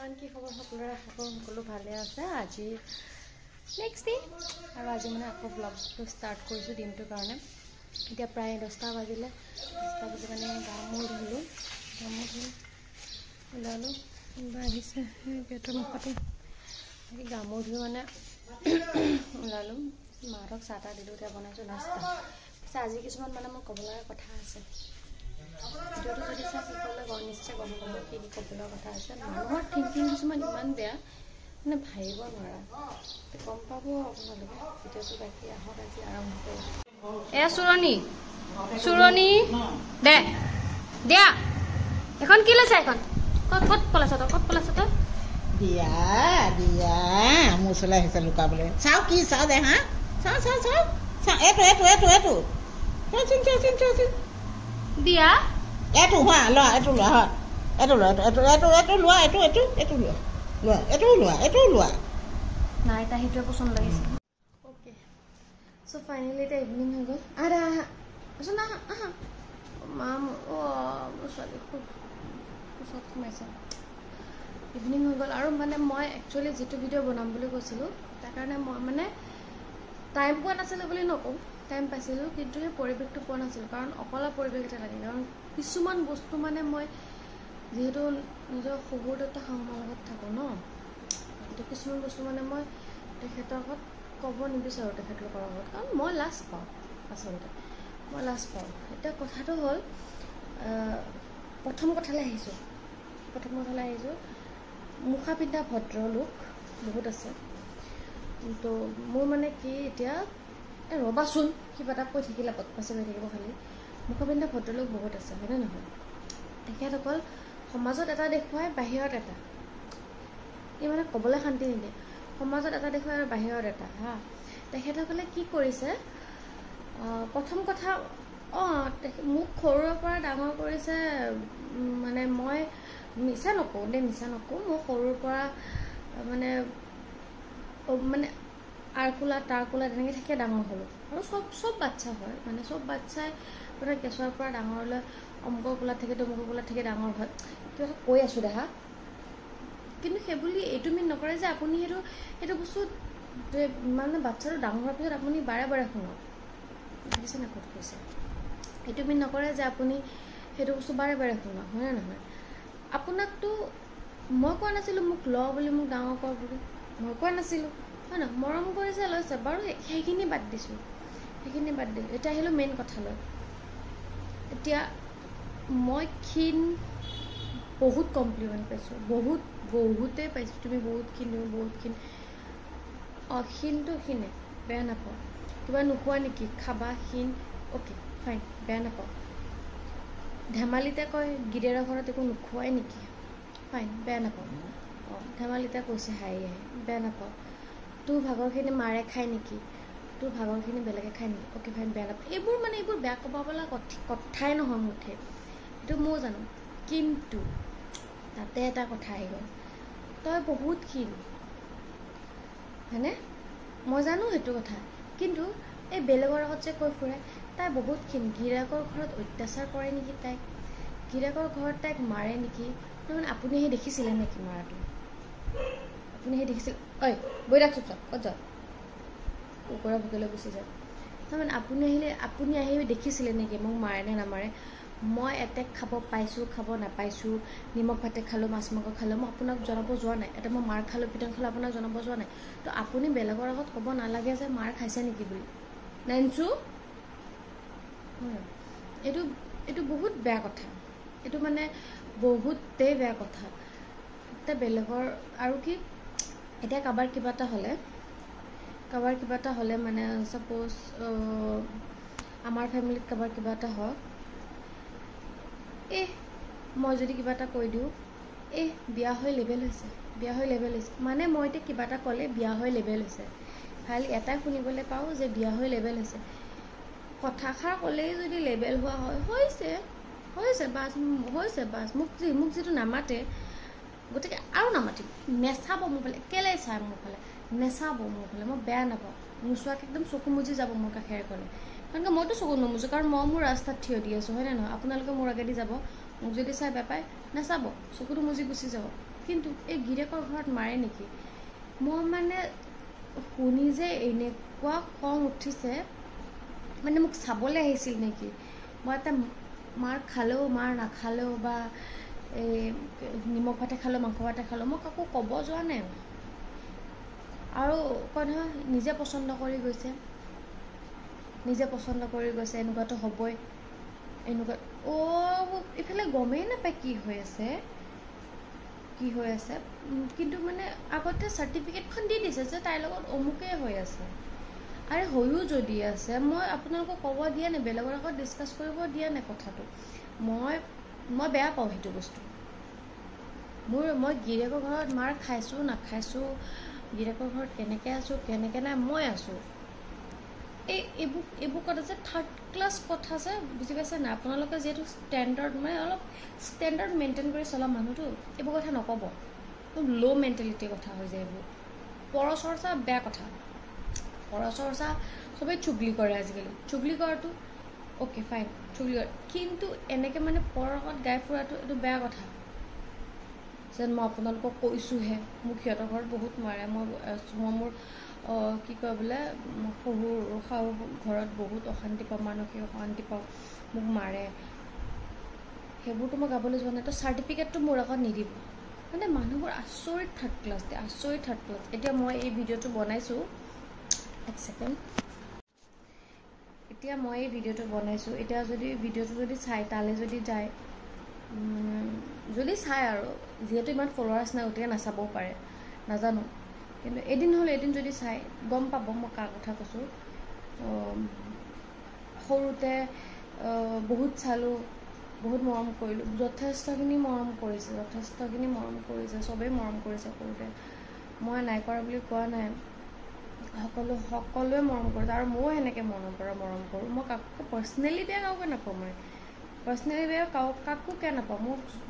Everyone কি খবৰ সকলোৰে আশা কৰোঁ সকলো ভালে আছে আজি নেক্সট ডে আৰু আজি মানে আকৌ ব্লগটো ষ্টাৰ্ট কৰিছোঁ দিনটোৰ কাৰণে এতিয়া প্ৰায় 10টা বাজিলে 10টা বাজি মানে গা মূৰ ধুলোঁ ওলালোঁ কোনোবা আহিছে গেটৰ মুখতে গা মূৰ ধুই মানে ওলালোঁ মাহঁতক চাহ তাহ দিলোঁ এতিয়া বনাইছোঁ নাস্তা পিছে আজি কিছুমান মানে মোৰ ক'ব লগা কথা আছে ভিডিঅ'টো যদি চাই সকলোৱে নিশ্চয় গম পাব কি কি ক'বলগা কথা আছে মানুহৰ থিংকিং কিছুমান ইমান বেয়া মানে ভাবিব নোৱাৰা গম পাব আপোনালোকে ভিডিঅ'টো বাকী আহক আজি আৰম্ভ কৰোঁ চুৰণি দে দিয়া এখন কি লৈছে এখন ক'ত পলাইছ তই দিয়া মোৰ ওচৰলৈ আহিছে লুকাবলৈ চাওঁ কি চাওঁ দে হা চাওঁ এইটো দিয়া এইটো হোৱা লোৱা এইটো লোৱা নাই তাই সেইটোৱে পচন্দ লাগিছে অ'কে চ' ফাইনেলি এতিয়া ইভিনিং হৈ গ'ল আহা আহা মা মোৰ ছোৱালী খুব ওচৰত সোমাইছে ইভিনিং হৈ গ'ল আৰু মানে মই একচুৱেলি যিটো ভিডিঅ' বনাম বুলি কৈছিলোঁ তাৰ কাৰণে মই মানে টাইম পোৱা নাছিলোঁ বুলি নকওঁ টাইম পাইছিলোঁ কিন্তু সেই পৰিৱেশটো পোৱা নাছিলোঁ কাৰণ অকলা পৰিৱেশ এটা লাগে কাৰণ কিছুমান বস্তু মানে মই যিহেতু নিজৰ শহুৰ দেউতা শাহুমাৰ লগত থাকোঁ ন কিন্তু কিছুমান বস্তু মানে মই তেখেতৰ আগত ক'ব নিবিচাৰোঁ তেখেতলোকৰ আগত কাৰণ মই লাজ পাওঁ আচলতে এতিয়া কথাটো হ'ল প্ৰথম কথালৈ আহিছোঁ মুখা পিন্ধা ভদ্ৰলোক বহুত আছে তো মোৰ মানে কি এতিয়া ৰ'বাচোন কিবা এটা কৈ থাকিলে পটপাচি হৈ থাকিব খালি মুখা পিন্ধা ভদ্ৰলোক বহুত আছে হয়নে নহয় তেখেতসকল সমাজত এটা দেখুৱাই বাহিৰত এটা এই মানে ক'বলৈ শান্তি নিদিয়ে সমাজত এটা দেখুৱাই আৰু বাহিৰত এটা হা তেখেতসকলে কি কৰিছে প্ৰথম কথা মোক সৰুৰে পৰা ডাঙৰ কৰিছে মানে মই মিছা নকওঁ মই সৰুৰ পৰা মানে আৰকুলা টাৰকুলা তেনেকৈ থাকে ডাঙৰ হ'লোঁ আৰু চব বাচ্ছা হয় মানে চব বাচ্ছাই মানে কেঁচুৱাৰ পৰা ডাঙৰলৈ অমুকৰ কোলাত থাকে তমুকৰ কোলাত থাকে ডাঙৰ হয় কিবা এটা কৈ আছোঁ দেহা কিন্তু সেইবুলি এইটো মিন নকৰে যে আপুনি সেইটো বস্তু মানে বাচ্ছাটো ডাঙৰ হোৱাৰ পিছত আপুনি বাৰে শুনক দেখিছে না ক'ত কৈছে এইটো মিন নকৰে যে আপুনি সেইটো বস্তু বাৰে শুনক হয়নে নহয় আপোনাকতো মই কোৱা নাছিলোঁ মোক ল বুলি মোক ডাঙৰ কৰ বুলি মই কোৱা নাছিলোঁ হয় নহয় মৰম কৰিছে লৈছে বাৰু সেইখিনি বাদ দিলোঁ এতিয়া আহিলোঁ মেইন কথালৈ এতিয়া মই ক্ষীণ বহুত কমপ্লিমেণ্ট পাইছোঁ বহুতেই পাইছোঁ তুমি বহুত ক্ষীণ ক্ষীণটো ক্ষীণে বেয়া নাপাওঁ কিবা নোখোৱা নেকি খাবা ক্ষীণ অ'কে ফাইন বেয়া নাপাওঁ ধেমালিতে কয় গিৰিয়েৰৰ ঘৰত একো নোখোৱাই নেকি ফাইন বেয়া নাপাওঁ ধেমালিতে কৈছে হাঁহি বেয়া নাপাওঁ তোৰ ভাগৰখিনি মাৰে খায় নেকি তোৰ ভাগৰখিনি বেলেগে খায় নেকি অ'কে ফাইন বেয়া নাপাওঁ এইবোৰ বেয়া ক'বলা কথাই নহয় মুঠে সেইটো ময়ো জানো কিন্তু তাতে এটা কথা আহি গ'ল তই বহুত ক্ষীণ হয়নে মই জানো সেইটো কথা কিন্তু এই বেলেগৰ আগত যে কৈ ফুৰে তাই বহুত ক্ষীণ গিৰিয়েকৰ ঘৰত অত্যাচাৰ কৰে নেকি তাইক গিৰিয়েকৰ ঘৰত তাইক মাৰে নেকি তাৰমানে আপুনি সেই দেখিছিলে নেকি মাৰাটো আপুনি সেই দেখিছিল ঐ বৈ ৰাখছোঁ ক'ত যাওক কুকুৰা ভোকেলৈ গুচি যায় তাৰমানে আপুনি আহি দেখিছিলে নেকি মোক মাৰে নে নামাৰে মই এটেক খাব পাইছোঁ খাব নাপাইছোঁ নিমখ ভাতে খালোঁ মাছ মাংস খালোঁ মই আপোনাক জনাব যোৱা নাই এটা মই মাৰ খালোঁ পিটন খালোঁ আপোনাক জনাব যোৱা নাই তো আপুনি বেলেগৰ আগত ক'ব নালাগে যে মাৰ খাইছে নেকি বুলি নাইনচু এইটো বহুত বেয়া কথা এইটো মানে বহুতেই বেয়া কথা এতিয়া বেলেগৰ আৰু কি এতিয়া কাৰোবাৰ কিবা এটা হ'লে মানে ছাপ'জ আমাৰ ফেমিলিত কাৰোবাৰ কিবা এটা হওক মই যদি কিবা এটা কৈ দিওঁ বিয়া হৈ লেবেল হৈছে মানে মই এতিয়া কিবা এটা ক'লে বিয়া হৈ লেবেল হৈছে খালি এটাই শুনিবলৈ পাওঁ যে বিয়া হৈ লেবেল হৈছে কথাষাৰ ক'লেই যদি লেবেল হোৱা হৈছে বাছ মোক যিটো নামাতে গতিকে আৰু নামাতিম নেচাব মোৰ ফালে কেলৈ চাই মোৰ ফালে নেচাব মোৰ ফালে মই বেয়া নাপাওঁ নোচোৱাকৈ একদম চকু মুজি যাব মোৰ কাষেৰে ক'লে কাৰণ মইতো চকু নুমুজোঁ কাৰণ মই মোৰ ৰাস্তাত থিয় দি আছোঁ হয়নে নহয় আপোনালোকে মোৰ আগেদি যাব মোক যদি চাই বেয়া পায় নাচাব চকুটো মুজি গুচি যাব কিন্তু এই গিৰিয়েকৰ ঘৰত মাৰে নেকি? মই মানে শুনি যে এনেকুৱা খং উঠিছে, মানে মোক চাবলৈ আহিছিল নেকি? মই এটা মাৰ খালেও মাৰ নাখালেও বা এই নিমখ ভাতে খালেও মাংস ভাতে খালেও মই কাকো ক'ব যোৱা নাই। আৰু কয় নহয় নিজে পচন্দ কৰি গৈছে, এনেকুৱাতো হ'বই, এনেকুৱা ইফালে গমেই নাপায় কি হৈ আছে। কিন্তু মানে আগতে চাৰ্টিফিকেটখন দি দিছে যে তাইৰ লগত অমুকেই হৈ আছে। আৰে হৈও যদি আছে, মই আপোনালোকক ক'ব দিয়া নাই, বেলেগৰ আগত ডিছকাছ কৰিব দিয়া নাই কথাটো। মই বেয়া পাওঁ সেইটো বস্তু। মই গিৰিয়েকৰ ঘৰত মাৰ খাইছোঁ নাখাইছোঁ, গিৰিয়েকৰ ঘৰত কেনেকৈ আছোঁ কেনেকৈ নাই, মই আছোঁ। এইবোৰ কথা যে থাৰ্ড ক্লাছ কথা যে, বুজি পাইছে নাই? আপোনালোকে যিহেতু ষ্টেণ্ডাৰ্ড মানে অলপ ষ্টেণ্ডাৰ্ড মেইনটেইন কৰি চলা মানুহটো, এইবোৰ কথা নক'ব। খুব ল' মেণ্টেলিটিৰ কথা হৈ যায় এইবোৰ। পৰচৰ্চা বেয়া কথা। পৰচৰ্চা চবেই চুগলি কৰে আজিকালি। চুগলি কৰাটো অ'কে ফাইন, চুগলি কৰে, কিন্তু এনেকৈ মানে পৰৰ আগত গাই ফুৰাটো এইটো বেয়া কথা। যেন মই আপোনালোকক কৈছোঁহে, মোক সিহঁতৰ ঘৰত বহুত মাৰে, মই মোৰ কি কয় বোলে শাহু ঘৰত বহুত অশান্তি পাওঁ, মানসিক অশান্তি পাওঁ, মোক মাৰে, সেইবোৰতো মই গাবলৈ যোৱা নাই। তো চাৰ্টিফিকেটটো মোৰ আগত নিদিব। মানে মানুহবোৰ আচৰিত থাৰ্ড ক্লাছ দিয়ে, আচৰিত থাৰ্ড ক্লাছ। এতিয়া মই এই ভিডিঅ'টো বনাইছোঁ, এক ছেকেণ্ড, এতিয়া যদি ভিডিঅ'টো যদি চাই, তালৈ যদি যায়, যদি চাই আৰু, যিহেতু ইমান ফলোৱাৰ্ছ নাই গতিকে নাচাবও পাৰে, নাজানো, কিন্তু এদিন হ'লে এদিন যদি চাই গম পাব মই কাৰ কথা কৈছোঁ। সৰুতে বহুত চালোঁ, বহুত মৰম কৰিলোঁ, যথেষ্টখিনি মৰম কৰিছে, চবেই মৰম কৰিছে সৰুতে, মই নাই কৰা বুলি কোৱা নাই, সকলোৱে মৰম কৰিছে, আৰু ময়ো সেনেকৈ মৰম কৰোঁ। মই কাকো পাৰ্চনেলি বেয়া কাকো নাপাওঁ, কাকো কিয় নাপাওঁ।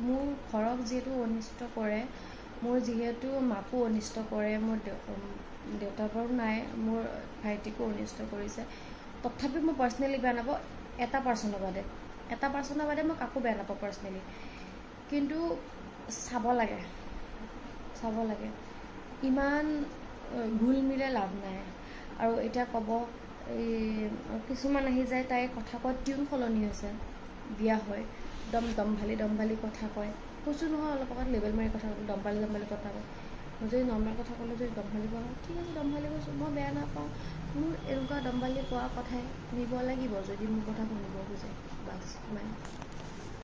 মোৰ ঘৰক যিহেতু অনিষ্ট কৰে, মোৰ যিহেতু মাকো অনিষ্ট কৰে, মোৰ দেউতা বাৰু নাই, মোৰ ভাইটিকো অনিষ্ট কৰিছে, তথাপিও মই পাৰ্চনেলি বেয়া নাপাওঁ। এটা পাৰ্চনৰ বাদে মই কাকো বেয়া নাপাওঁ পাৰ্চনেলি। কিন্তু চাব লাগে, ইমান ঘুল মিলাই লাভ নাই। আৰু এতিয়া ক'ব এই কিছুমান আহি যায়, তাই কথা কয় টিউন সলনি হৈছে, বিয়া হয় দমভালি কথা কয়, কৈছোঁ নহয় অলপ আগত লেবেল মাৰি কথা কয়, দমভালি কথা কয়। মই যদি নৰ্মেল কথা ক'লে যদি দমভালি কোৱা হয়, ঠিক আছে দমভালি কৈছোঁ, মই বেয়া নাপাওঁ। মোৰ এনেকুৱা দমভালি কোৱা কথাই শুনিব লাগিব যদি মোৰ কথা শুনিব খোজে, বাছ ইমান।